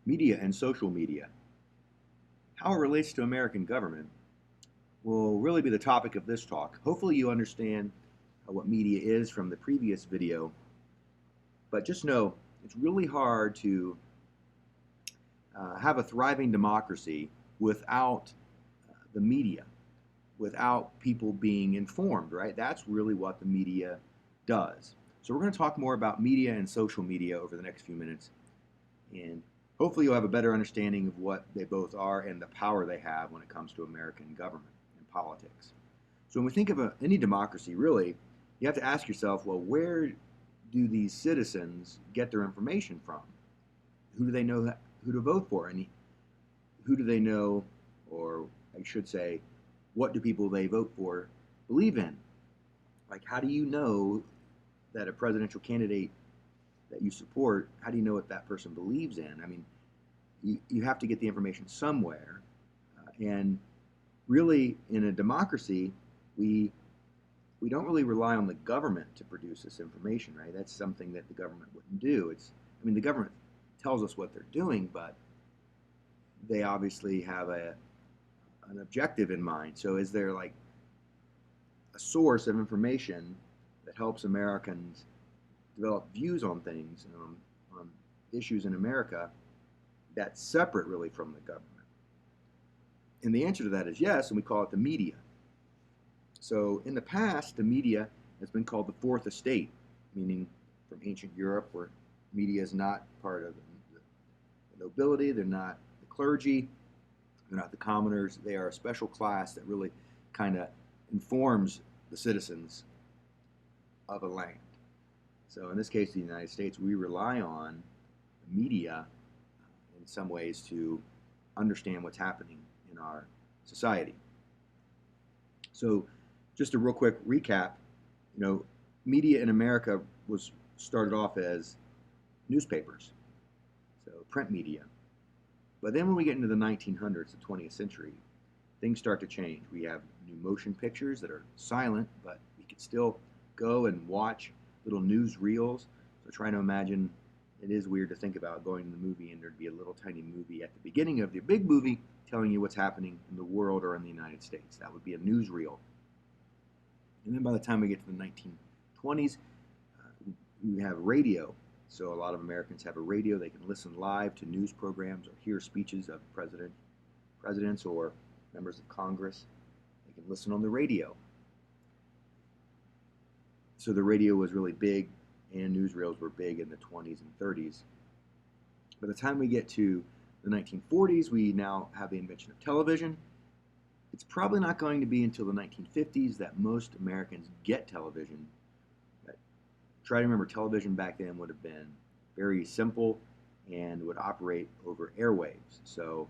Media and social media. How it relates to American government will really be the topic of this talk. Hopefully you understand what media is from the previous video, but just know it's really hard to have a thriving democracy without the media, without people being informed, right? That's really what the media does. So we're going to talk more about media and social media over the next few minutes, and hopefully you'll have a better understanding of what they both are and the power they have when it comes to American government and politics. So when we think of any democracy, really, you have to ask yourself, well, where do these citizens get their information from? Who do they know who to vote for? And who do they know, or I should say, what do people they vote for believe in? Like, how do you know that a presidential candidate that you support, how do you know what that person believes in? I mean, you have to get the information somewhere. And really, in a democracy, we we don't really rely on the government to produce this information, right? That's something that the government wouldn't do. The government tells us what they're doing, but they obviously have an objective in mind. So is there like a source of information that helps Americans develop views on things, on issues in America that's separate really from the government? And the answer to that is yes, and we call it the media. So in the past, the media has been called the fourth estate, meaning from ancient Europe, where media is not part of the nobility, they're not the clergy, they're not the commoners, they are a special class that really kind of informs the citizens of a land. So in this case, the United States, we rely on the media in some ways to understand what's happening in our society. So just a real quick recap, media in America was started off as newspapers, so print media. But then when we get into the 1900s, the 20th century, things start to change. We have new motion pictures that are silent, but we can still go and watch little news reels. So trying to imagine, it is weird to think about going to the movie and there'd be a little tiny movie at the beginning of the big movie telling you what's happening in the world or in the United States. That would be a newsreel. And then by the time we get to the 1920s, we have radio. So a lot of Americans have a radio. They can listen live to news programs or hear speeches of presidents or members of Congress. They can listen on the radio. So the radio was really big, and newsreels were big in the 20s and 30s. By the time we get to the 1940s, we now have the invention of television. It's probably not going to be until the 1950s that most Americans get television. But try to remember, television back then would have been very simple and would operate over airwaves, so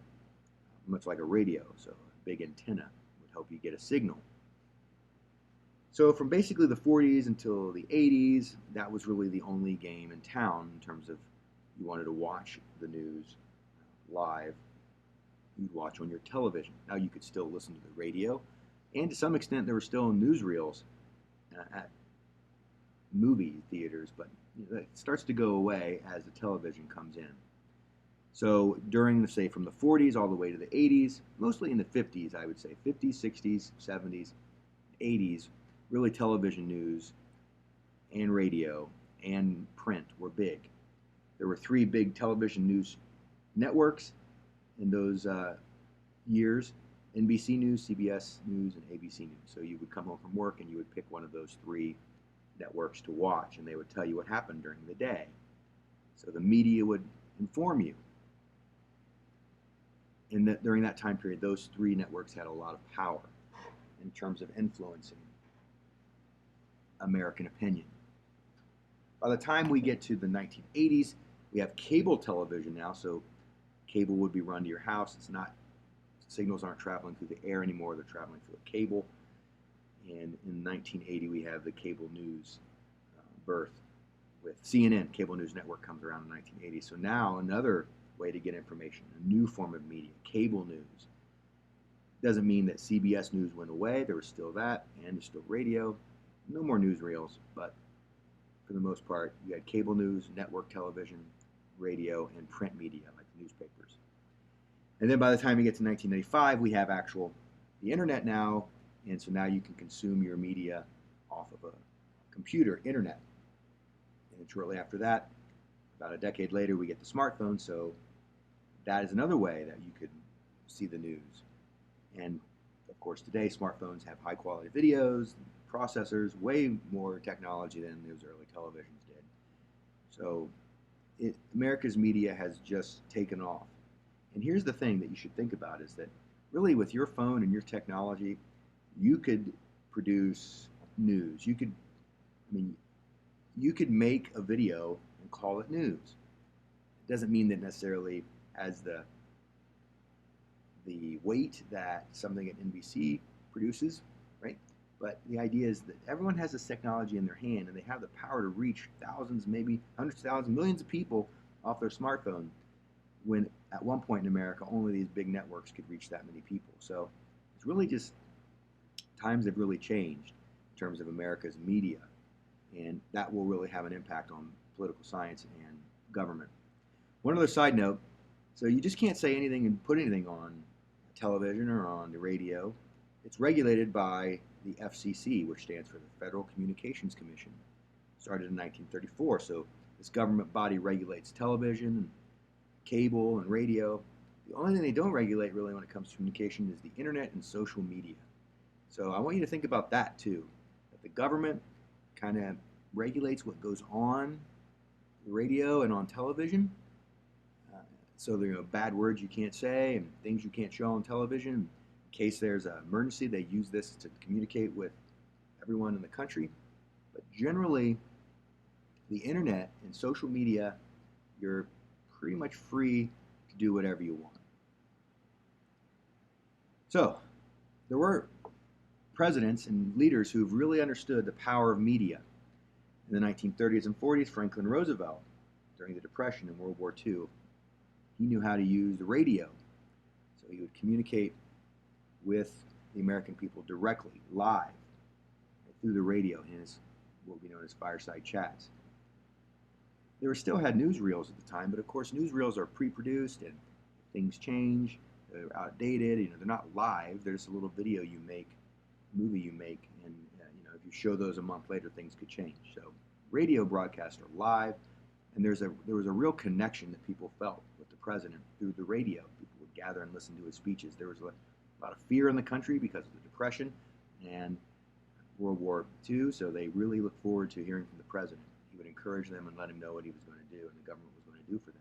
much like a radio. So a big antenna would help you get a signal. So from basically the 40s until the 80s, that was really the only game in town in terms of you wanted to watch the news live, you'd watch on your television. Now you could still listen to the radio, and to some extent there were still newsreels at movie theaters, but that starts to go away as the television comes in. So during, say, from the 40s all the way to the 80s, mostly in the 50s, I would say, 50s, 60s, 70s, 80s, really television news and radio and print were big. There were three big television news networks in those years: NBC News, CBS News, and ABC News. So you would come home from work and you would pick one of those three networks to watch, and they would tell you what happened during the day. So the media would inform you. And that during that time period, those three networks had a lot of power in terms of influencing American opinion. By the time we get to the 1980s, we have cable television now, so cable would be run to your house. It's not, signals aren't traveling through the air anymore, they're traveling through a cable. And in 1980, we have the cable news birth with CNN. Cable News Network comes around in 1980. So now another way to get information, a new form of media, cable news. Doesn't mean that CBS News went away. There was still that, and there's still radio. No more newsreels, but for the most part, you had cable news, network television, radio, and print media like newspapers. And then by the time you get to 1995, we have the internet now, and so now you can consume your media off of a computer, internet. And shortly after that, about a decade later, we get the smartphone, so that is another way that you could see the news. And of course, today smartphones have high quality videos, processors, way more technology than those early televisions did. So America's media has just taken off. And here's the thing that you should think about is that really with your phone and your technology, you could produce news. You could make a video and call it news. It doesn't mean that necessarily has the weight that something at NBC produces, right? But the idea is that everyone has this technology in their hand and they have the power to reach thousands, maybe hundreds of thousands, millions of people off their smartphone, when at one point in America, only these big networks could reach that many people. So it's really just, times have really changed in terms of America's media, and that will really have an impact on political science and government. One other side note, so you just can't say anything and put anything on television or on the radio. It's regulated by the FCC, which stands for the Federal Communications Commission. Started in 1934, so this government body regulates television, cable, and radio. The only thing they don't regulate really when it comes to communication is the internet and social media. So I want you to think about that too, that the government kind of regulates what goes on the radio and on television. So there are bad words you can't say and things you can't show on television. In case there's an emergency, they use this to communicate with everyone in the country. But generally, the internet and social media, you're pretty much free to do whatever you want. So there were presidents and leaders who've really understood the power of media. In the 1930s and 40s, Franklin Roosevelt, during the Depression and World War II, he knew how to use the radio. So he would communicate with the American people directly, live, through the radio in his, what we know as fireside chats. They still had newsreels at the time, but of course newsreels are pre-produced and things change, they're outdated, they're not live, they're just a little video you make, movie you make, and if you show those a month later, things could change. So radio broadcasts are live, and there was a real connection that people felt with the president through the radio. People would gather and listen to his speeches. There was a lot of fear in the country because of the Depression and World War II, so they really looked forward to hearing from the president. He would encourage them and let him know what he was going to do and the government was going to do for them.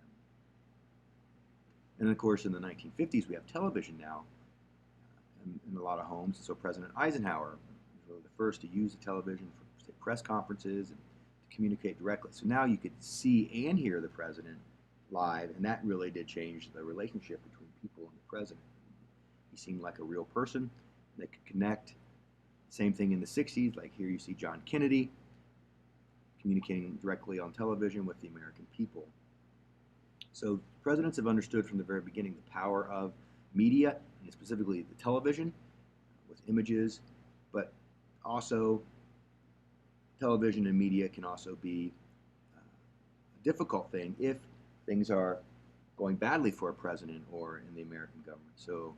And of course, in the 1950s, we have television now in a lot of homes. So President Eisenhower was really the first to use the television for, say, press conferences and to communicate directly. So now you could see and hear the president live, and that really did change the relationship between people and the president. He seemed like a real person. They could connect. Same thing in the 60s, like here you see John Kennedy communicating directly on television with the American people. So presidents have understood from the very beginning the power of media, and specifically the television with images, but also television and media can also be a difficult thing if things are going badly for a president or in the American government. So,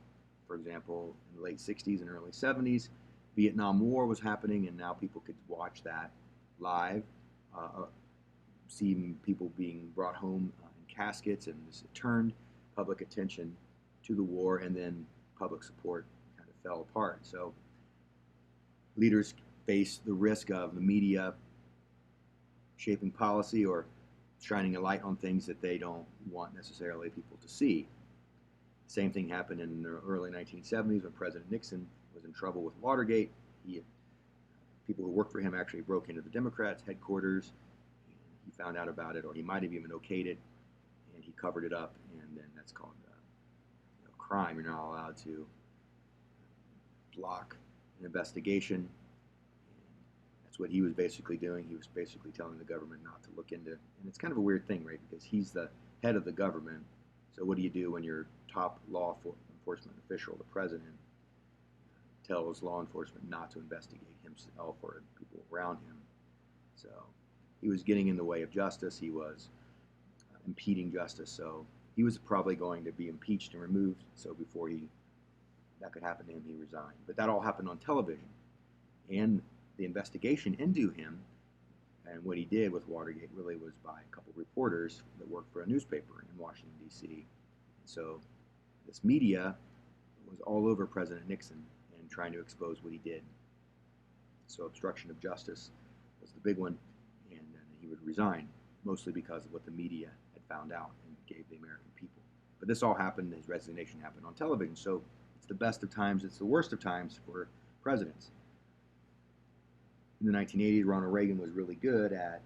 for example, in the late 60s and early 70s, Vietnam War was happening, and now people could watch that live, see people being brought home in caskets, and this turned public attention to the war, and then public support kind of fell apart. So leaders face the risk of the media shaping policy or shining a light on things that they don't want necessarily people to see. Same thing happened in the early 1970s when President Nixon was in trouble with Watergate. People who worked for him actually broke into the Democrats' headquarters. He found out about it, or he might have even okayed it, and he covered it up, and then that's called crime. You're not allowed to block an investigation. That's what he was basically doing. He was basically telling the government not to look into, and it's kind of a weird thing, right? Because he's the head of the government. So what do you do when your top law enforcement official, the president, tells law enforcement not to investigate himself or people around him? So he was getting in the way of justice. He was impeding justice. So he was probably going to be impeached and removed. So before that could happen to him, he resigned. But that all happened on television, and the investigation into him and what he did with Watergate really was by a couple of reporters that worked for a newspaper in Washington, D.C. So this media was all over President Nixon and trying to expose what he did. So obstruction of justice was the big one, and then he would resign, mostly because of what the media had found out and gave the American people. But this all happened, his resignation happened on television, so it's the best of times, it's the worst of times for presidents. In the 1980s, Ronald Reagan was really good at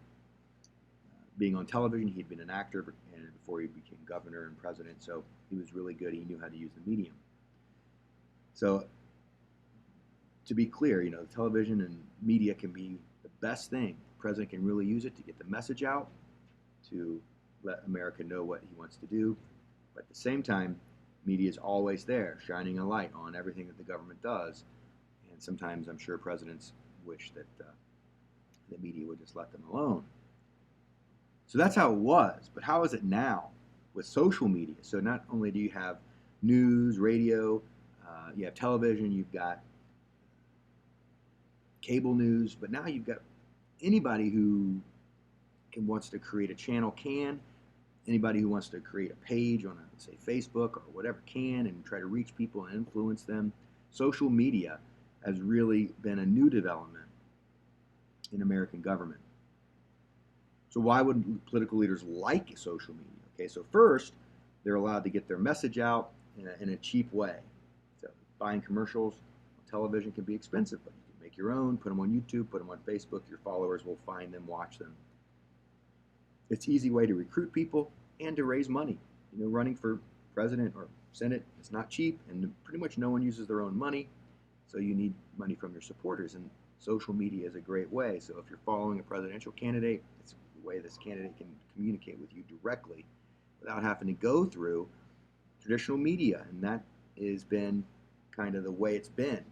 being on television. He'd been an actor and before he became governor and president, so he was really good. He knew how to use the medium. So to be clear, television and media can be the best thing. The president can really use it to get the message out, to let America know what he wants to do. But at the same time, media is always there, shining a light on everything that the government does. And sometimes I'm sure presidents wish that the media would just let them alone. So that's how it was. But how is it now with social media? So not only do you have news, radio, you have television, you've got cable news, but now you've got anybody who wants to create a channel can, anybody who wants to create a page on, say, Facebook or whatever can, and try to reach people and influence them. Social media has really been a new development in American government. So why would political leaders like social media? Okay, so first, they're allowed to get their message out in a cheap way. So buying commercials on television can be expensive, but you can make your own, put them on YouTube, put them on Facebook. Your followers will find them, watch them. It's an easy way to recruit people and to raise money. Running for president or Senate is not cheap, and pretty much no one uses their own money. So you need money from your supporters, and social media is a great way. So if you're following a presidential candidate, it's a way this candidate can communicate with you directly without having to go through traditional media, and that has been kind of the way it's been.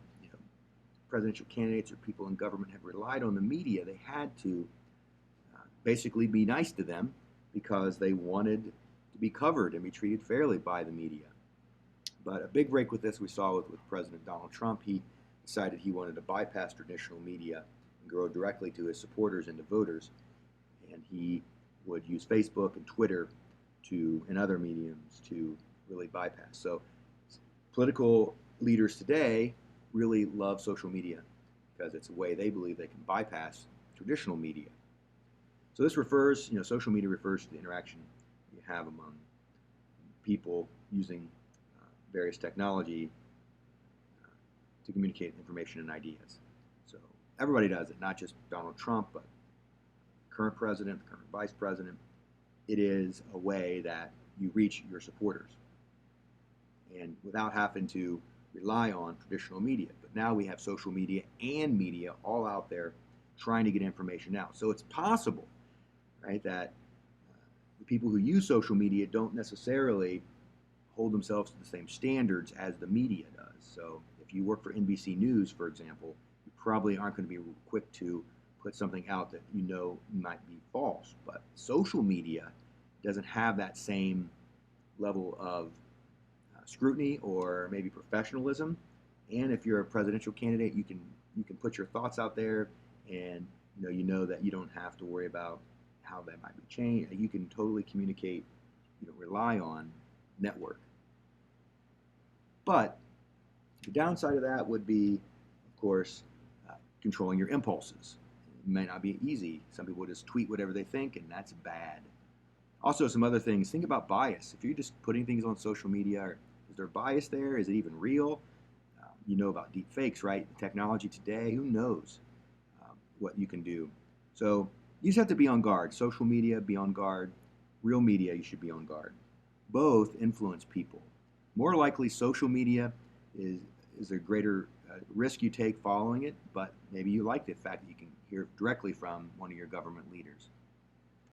Presidential candidates or people in government have relied on the media. They had to basically be nice to them because they wanted to be covered and be treated fairly by the media. But a big break with this we saw with President Donald Trump. He decided he wanted to bypass traditional media and go directly to his supporters and to voters. And he would use Facebook and Twitter and other mediums to really bypass. So political leaders today really love social media because it's a way they believe they can bypass traditional media. So this refers, social media refers to the interaction you have among people using various technology to communicate information and ideas. So everybody does it, not just Donald Trump, but the current president, the current vice president. It is a way that you reach your supporters, and without having to rely on traditional media. But now we have social media and media all out there trying to get information out. So it's possible, right, that the people who use social media don't necessarily hold themselves to the same standards as the media does. So if you work for NBC News, for example, you probably aren't going to be quick to put something out that might be false. But social media doesn't have that same level of scrutiny or maybe professionalism. And if you're a presidential candidate, you can put your thoughts out there, and you know that you don't have to worry about how that might be changed. You can totally communicate. You don't rely on network. But the downside of that would be, of course, controlling your impulses. It may not be easy. Some people just tweet whatever they think, and that's bad. Also, some other things. Think about bias. If you're just putting things on social media, is there bias there? Is it even real? You know about deep fakes, right? The technology today, who knows what you can do. So you just have to be on guard. Social media, be on guard. Real media, you should be on guard. Both influence people. More likely, social media is a greater risk you take following it, but maybe you like the fact that you can hear directly from one of your government leaders.